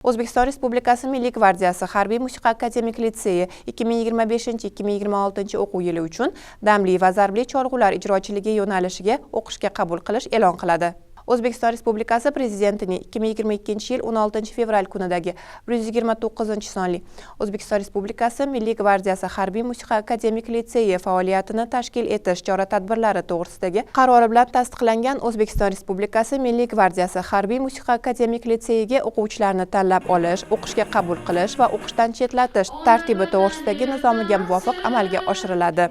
O'zbekiston Respublikasi Milliy gvardiyasi Harbiy musiqa akademik litseyi 2025-2026 o'quv yili uchun damli va zarbli cholg'ular ijrochiligi yo'nalishiga o'qishga qabul qilish e'lon qiladi. O'zbekiston Respublikasi Prezidentining 2022 yil 16 fevral kunidagi 129 sonli O'zbekiston Respublikasi Milliy gvardiyasi Harbiy musiqa akademik litseyi faoliyatini tashkil etish chora-tadbirlari to'g'risidagi qarori bilan tasdiqlangan O'zbekiston Respublikasi Milliy gvardiyasi Harbiy musiqa akademik litseyiga o'quvchilarni tanlab olish, o'qishga qabul qilish va o'qishdan chetlatish tartibi to'g'risidagi nizomiga muvofiq amalga oshiriladi.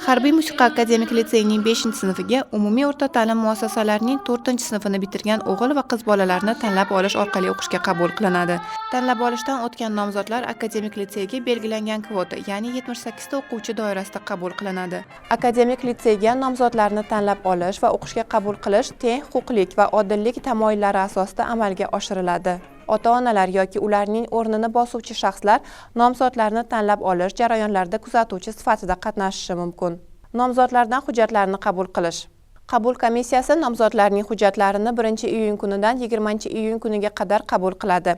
Harbiy musiqa akademik litseyining 5-sinfiga umumiy o'rta ta'lim muassasalarining 4-sinfini bitirgan o'g'il va qiz bolalarni tanlab olish orqali o'qishga qabul qilinadi. Tanlab olishdan o'tgan nomzodlar akademik litseyga belgilangan kvota, ya'ni 78 ta o'quvchi doirasida qabul qilinadi. Akademik litseyga nomzodlarni tanlab olish va o'qishga qabul qilish teng huquqlik va odillik tamoyillari asosida amalga oshiriladi. Ota-onalar yoki ularning o'rnini bosuvchi shaxslar nomzodlarni tanlab olish jarayonlarida kuzatuvchi sifatida qatnashishi mumkin. Nomzodlardan hujjatlarni qabul qilish. Qabul komissiyasi nomzodlarning hujjatlarini 1-iyun kunidan 20-iyun kuniga qadar qabul qiladi.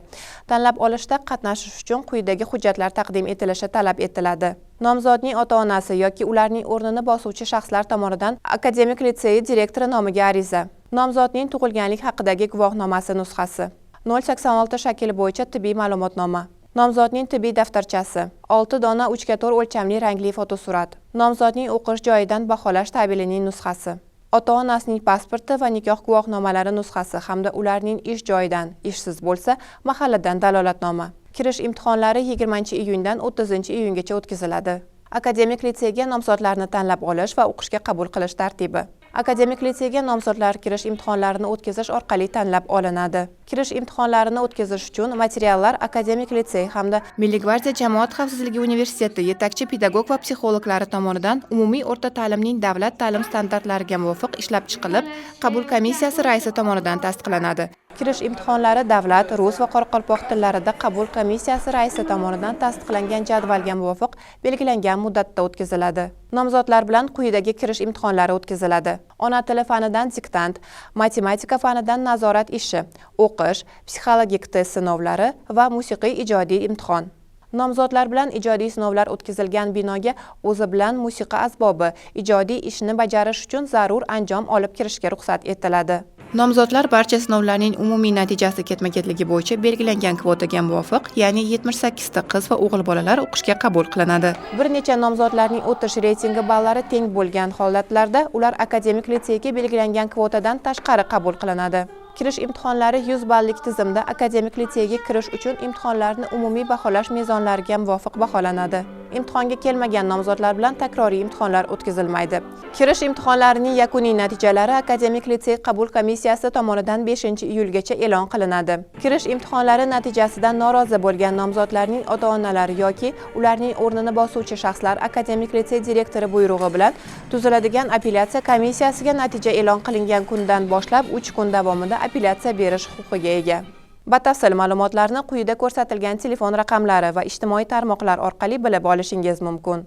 Tanlab olishda qatnashish uchun quyidagi hujjatlar taqdim etilishi talab etiladi. Nomzodning ota-onasi yoki ularning o'rnini bosuvchi shaxslar tomonidan akademik litseyi direktori nomiga ariza. Nomzodning tug'ilganlik haqidagi guvohnomasi nusxasi. 086 shakli bo'yicha tibbiy ma'lumotnoma. Nomzodning tibbiy daftarchasi. 6 dona 3x4 o'lchamli rangli fotosurat. Nomzodning o'qish joyidan baholash tabelining nusxasi. Ota-onasining pasporti va nikoh guvohnomalari nusxasi hamda ularning ish joyidan, ishsiz bo'lsa, mahalladan dalolatnoma. Kirish imtihonlari 20-iyundan 30-iyungacha o'tkaziladi. Akademik litseyga nomzodlarni tanlab olish va o'qishga qabul qilish tartibi. Akademik litseyga nomzodlar kirish imtihonlarini o'tkazish orqali tanlab olinadi. Kirish imtihonlarini o'tkazish uchun materiallar Akademik litsey hamda Milliy gvardiya Jamoat xavfsizligi universiteti yetakchi pedagog va psixologlari tomonidan umumiy o'rta ta'limning davlat ta'lim standartlariga muvofiq ishlab chiqilib, qabul komissiyasi raisi tomonidan tasdiqlanadi. Kirish imtihonlari davlat, rus va qoraqalpoq tillarida qabul komissiyasi raisi tomonidan tasdiqlangan jadvalga muvofiq belgilangan muddatda o'tkaziladi. Nomzodlar bilan quyidagi kirish imtihonlari o'tkaziladi. Ona tili fanidan diktant, matematika fanidan nazorat ishi, o'qish, psixologik test sinovlari va musiqiy ijodiy imtihon. Nomzodlar bilan ijodiy sinovlar o'tkazilgan binoga o'zi bilan musiqa asbobi, ijodiy ishni bajarish uchun zarur anjom olib kirishga ruxsat etiladi. Nomzodlar barcha sinovlarning umumiy natijasi ketma-ketligi bo'yicha belgilangan kvotaga muvofiq, ya'ni 78 ta qiz va o'g'il bolalar o'qishga qabul qilinadi. Bir necha nomzodlarning o'tish reytingi ballari teng bo'lgan holatlarda ular akademik litseyga belgilangan kvotadan tashqari qabul qilinadi. Kirish imtihonlari 100 ballik tizimda akademik litseyga kirish uchun imtihonlarni umumiy baholash mezonlariga muvofiq baholanadi. Imtihonga kelmagan nomzodlar bilan takroriy imtihonlar o'tkazilmaydi. Kirish imtihonlarining yakuniy natijalari akademik litsey qabul komissiyasi tomonidan 5-iyulgacha e'lon qilinadi. Kirish imtihonlari natijasidan norozi bo'lgan nomzodlarning ota-onalari yoki ularning o'rnini bosuvchi shaxslar akademik litsey direktori buyrug'i bilan tuziladigan apellyatsiya komissiyasiga natija e'lon qilingan kundan boshlab 3 kun davomida apellyatsiya berish huquqiga ega. Batafsil ma'lumotlarni quyida ko'rsatilgan telefon raqamlari va ijtimoiy tarmoqlar orqali bilib olishingiz mumkin.